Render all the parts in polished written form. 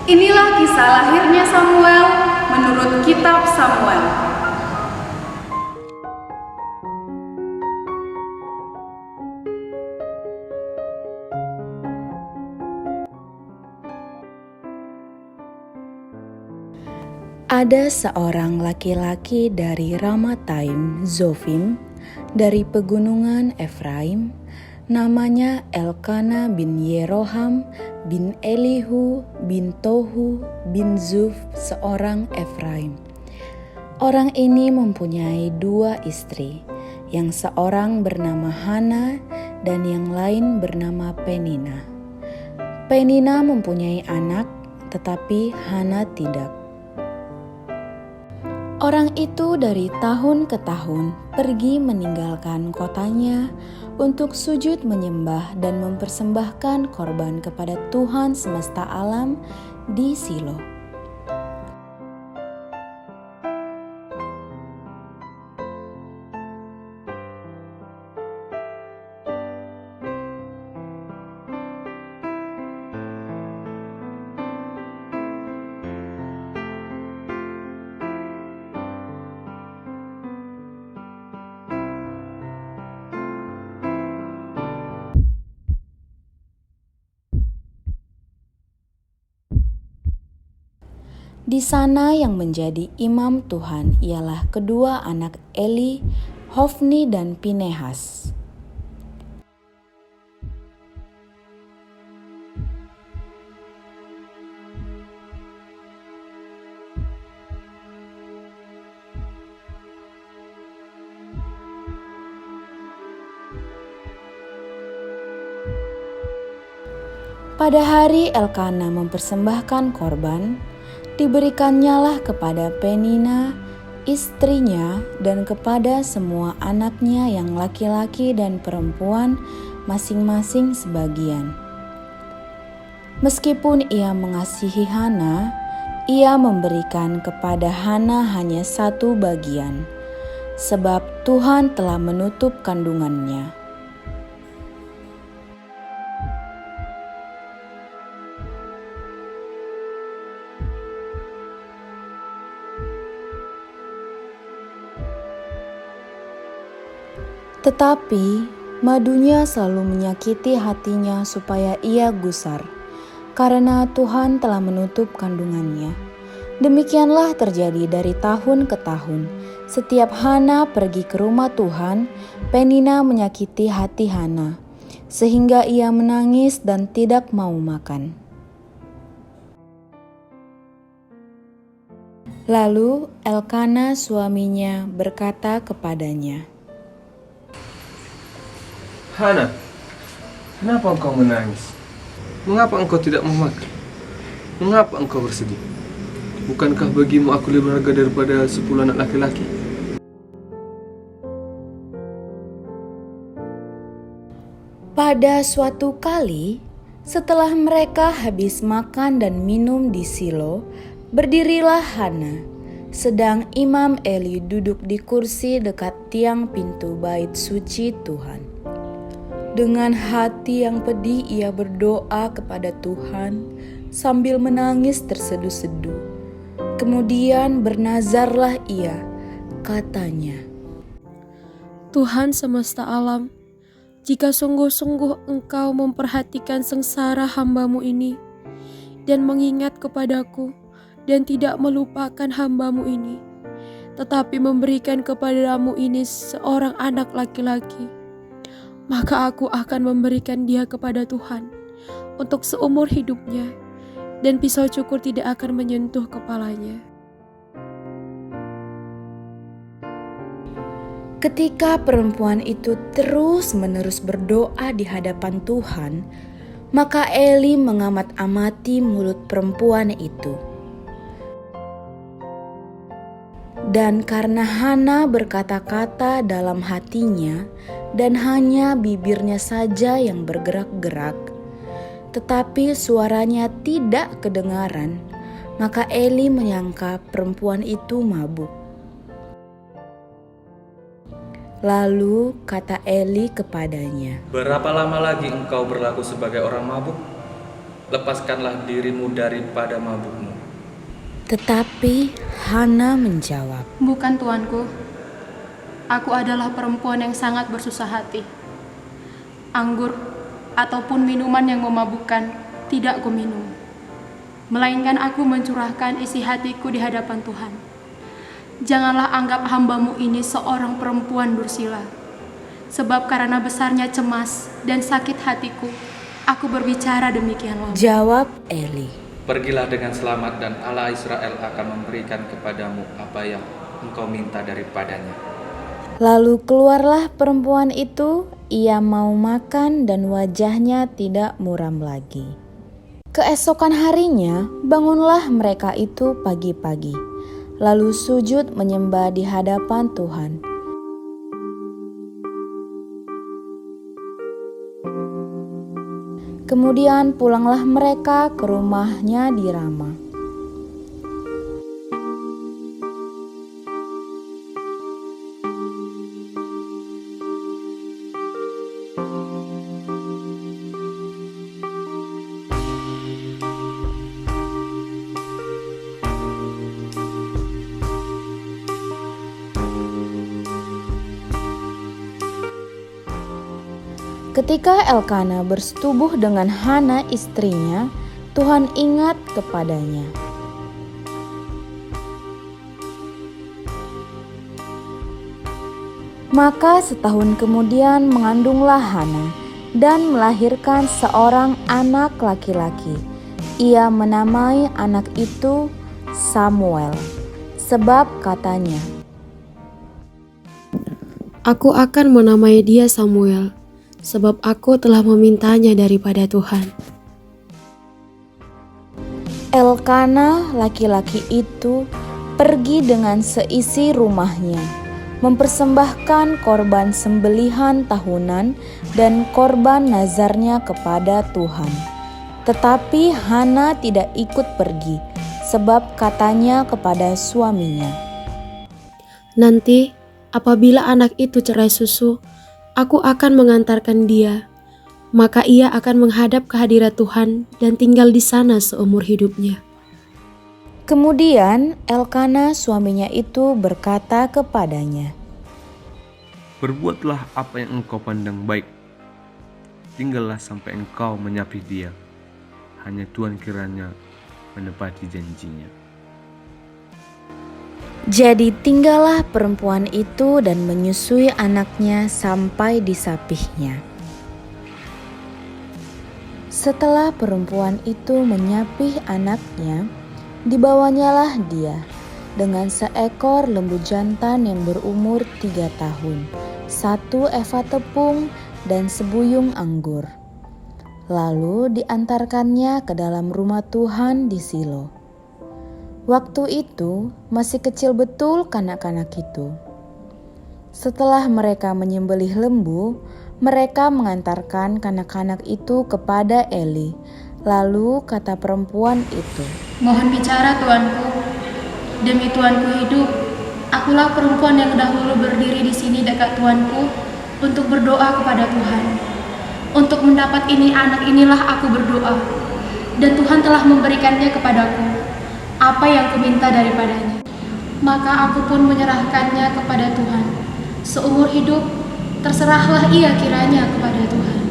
Inilah kisah lahirnya Samuel menurut kitab Samuel. Ada seorang laki-laki dari Ramataim Zofim dari pegunungan Efraim, namanya Elkana bin Yeroham bin Elihu bin Tohu bin Zuf, seorang Efraim. Orang ini mempunyai 2 istri, yang seorang bernama Hana dan yang lain bernama Penina. Penina mempunyai anak, tetapi Hana tidak. Orang itu dari tahun ke tahun pergi meninggalkan kotanya untuk sujud menyembah dan mempersembahkan korban kepada Tuhan semesta alam di Silo. Di sana yang menjadi imam Tuhan ialah kedua anak Eli, Hofni dan Pinehas. Pada hari Elkana mempersembahkan korban, diberikannya kepada Penina, istrinya, dan kepada semua anaknya yang laki-laki dan perempuan masing-masing sebagian. Meskipun ia mengasihi Hana, ia memberikan kepada Hana hanya 1 bagian, sebab Tuhan telah menutup kandungannya. Tetapi madunya selalu menyakiti hatinya supaya ia gusar, karena Tuhan telah menutup kandungannya. Demikianlah terjadi dari tahun ke tahun. Setiap Hana pergi ke rumah Tuhan, Penina menyakiti hati Hana, sehingga ia menangis dan tidak mau makan. Lalu Elkana suaminya berkata kepadanya, Hana, kenapa engkau menangis? Mengapa engkau tidak mau makan? Mengapa engkau bersedih? Bukankah bagimu aku lebih berharga daripada 10 anak laki-laki? Pada suatu kali, setelah mereka habis makan dan minum di Silo, berdirilah Hana, sedang Imam Eli duduk di kursi dekat tiang pintu bait suci Tuhan. Dengan hati yang pedih ia berdoa kepada Tuhan sambil menangis terseduh-seduh. Kemudian bernazarlah ia, katanya, Tuhan semesta alam, jika sungguh-sungguh Engkau memperhatikan sengsara hamba-Mu ini, dan mengingat kepadaku, dan tidak melupakan hamba-Mu ini, tetapi memberikan kepadamu ini seorang anak laki-laki, maka aku akan memberikan dia kepada Tuhan untuk seumur hidupnya, dan pisau cukur tidak akan menyentuh kepalanya. Ketika perempuan itu terus-menerus berdoa di hadapan Tuhan, maka Eli mengamat-amati mulut perempuan itu. Dan karena Hana berkata-kata dalam hatinya, dan hanya bibirnya saja yang bergerak-gerak, tetapi suaranya tidak kedengaran, maka Eli menyangka perempuan itu mabuk. Lalu kata Eli kepadanya, "Berapa lama lagi engkau berlaku sebagai orang mabuk? Lepaskanlah dirimu daripada mabukmu." Tetapi Hana menjawab, Bukan tuanku, aku adalah perempuan yang sangat bersusah hati. Anggur ataupun minuman yang memabukkan tidak kuminum, melainkan aku mencurahkan isi hatiku di hadapan Tuhan. Janganlah anggap hamba-Mu ini seorang perempuan dursila, sebab karena besarnya cemas dan sakit hatiku, aku berbicara demikianlah. jawab Eli. Pergilah dengan selamat, dan Allah Israel akan memberikan kepadamu apa yang engkau minta daripadanya. Lalu keluarlah perempuan itu, ia mau makan dan wajahnya tidak muram lagi. Keesokan harinya bangunlah mereka itu pagi-pagi, lalu sujud menyembah di hadapan Tuhan. Kemudian pulanglah mereka ke rumahnya di Rama. Ketika Elkana bersetubuh dengan Hana istrinya, Tuhan ingat kepadanya. Maka setahun kemudian mengandunglah Hana dan melahirkan seorang anak laki-laki. Ia menamai anak itu Samuel, sebab katanya, Aku akan menamai dia Samuel, sebab aku telah memintanya daripada Tuhan. Elkana laki-laki itu pergi dengan seisi rumahnya, mempersembahkan korban sembelihan tahunan dan korban nazarnya kepada Tuhan. Tetapi Hana tidak ikut pergi, sebab katanya kepada suaminya, Nanti apabila anak itu cerai susu, aku akan mengantarkan dia, maka ia akan menghadap ke hadirat Tuhan dan tinggal di sana seumur hidupnya. Kemudian Elkana suaminya itu berkata kepadanya, Berbuatlah apa yang engkau pandang baik. Tinggallah sampai engkau menyapih dia. Hanya Tuhan kiranya menepati janjinya. Jadi tinggallah perempuan itu dan menyusui anaknya sampai disapihnya. Setelah perempuan itu menyapih anaknya, dibawanyalah dia dengan seekor lembu jantan yang berumur 3 tahun, 1 eva tepung dan sebuyung anggur. Lalu diantarkannya ke dalam rumah Tuhan di Silo. Waktu itu masih kecil betul kanak-kanak itu. Setelah mereka menyembelih lembu, mereka mengantarkan kanak-kanak itu kepada Eli. Lalu kata perempuan itu, Mohon bicara tuanku, demi tuanku hidup, akulah perempuan yang dahulu berdiri di sini dekat tuanku untuk berdoa kepada Tuhan. Untuk mendapat ini anak inilah aku berdoa, dan Tuhan telah memberikannya kepadaku apa yang kuminta daripadanya. Maka aku pun menyerahkannya kepada Tuhan. Seumur hidup terserahlah ia kiranya kepada Tuhan.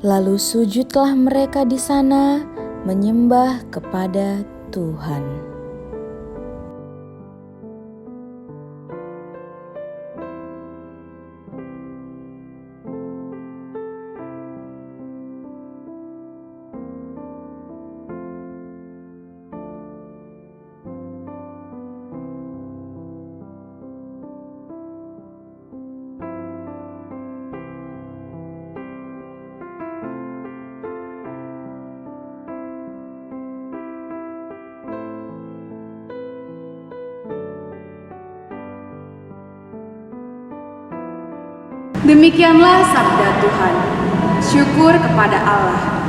Lalu sujudlah mereka di sana menyembah kepada Tuhan. Demikianlah sabda Tuhan. Syukur kepada Allah.